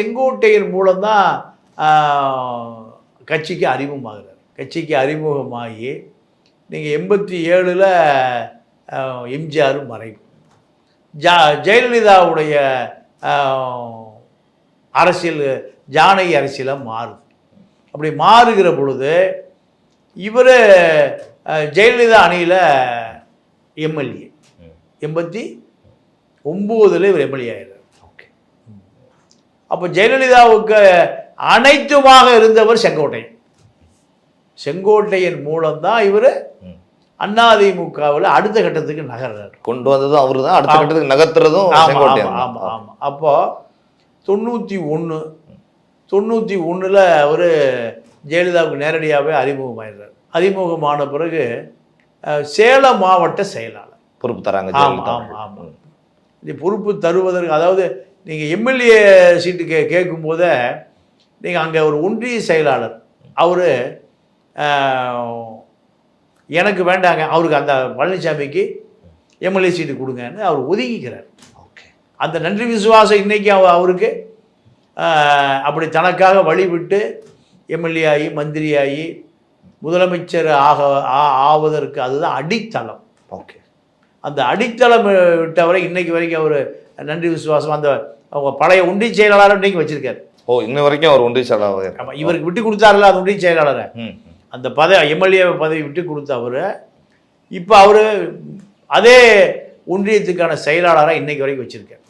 செங்கோட்டையன் மூலம்தான் கட்சிக்கு அறிமுகமாகிறார். கட்சிக்கு அறிமுகமாகி நீங்கள் 87ல் எம்ஜிஆர் மறைவு, ஜெயலலிதாவுடைய அரசியல் ஜானகி அரசியலாக மாறுது. அப்படி மாறுகிற பொழுது இவர் ஜெயலலிதா அணியில் எம்எல்ஏ 89ல் இவர் எம்எல்ஏ ஆகிறார். ஓகே, அப்போ ஜெயலலிதாவுக்கு அனைத்துமாக இருந்தவர் செங்கோட்டையன். செங்கோட்டையன் மூலம்தான் இவர் அதிமுகவில் அடுத்த கட்டத்துக்கு நகர்றார். கொண்டு வந்ததும் அவரு தான், அடுத்த கட்டத்துக்கு நகர்த்துறதும் செங்கோட்டையன். ஆமாம் ஆமாம். அப்போ 91ல் அவர் ஜெயலலிதாவுக்கு நேரடியாகவே அறிமுகமாயிடுறார். அறிமுகமான பிறகு சேலம் மாவட்ட செயலாளர் பொறுப்பு தராங்க. ஆமாம் ஆமாம். இது பொறுப்பு தருவதற்கு, அதாவது நீங்கள் எம்எல்ஏ சீட்டு கேட்கும் போதே நீங்கள் அங்கே ஒரு ஒன்றிய செயலாளர் அவர் எனக்கு வேண்டாங்க, அவருக்கு அந்த பழனிசாமிக்கு எம்எல்ஏ சீட்டு கொடுங்கன்னு அவர் ஒதுங்கிக்கிறார். ஓகே, அந்த நன்றி விசுவாசம் இன்றைக்கி அவருக்கு அப்படி தனக்காக வழிவிட்டு எம்எல்ஏ ஆகி மந்திரியாகி முதலமைச்சர் ஆவதற்கு அதுதான் அடித்தளம். ஓகே, அந்த அடித்தளம் விட்டவரை இன்னைக்கு வரைக்கும் அவர் நன்றி விசுவாசம் அந்த அவங்க பழைய ஒன்றிய செயலாளர் இன்னைக்கு வச்சிருக்காரு. ஓ, இன்ன வரைக்கும் அவர் ஒன்றிய செயலாளர். ஆமாம், இவருக்கு விட்டு கொடுத்தாருல அந்த ஒன்றிய செயலாளரை, அந்த எம்எல்ஏ பதவி விட்டு கொடுத்த அவர் இப்போ அவர் அதே ஒன்றியத்துக்கான செயலாளராக இன்னைக்கு வரைக்கும் வச்சிருக்காரு.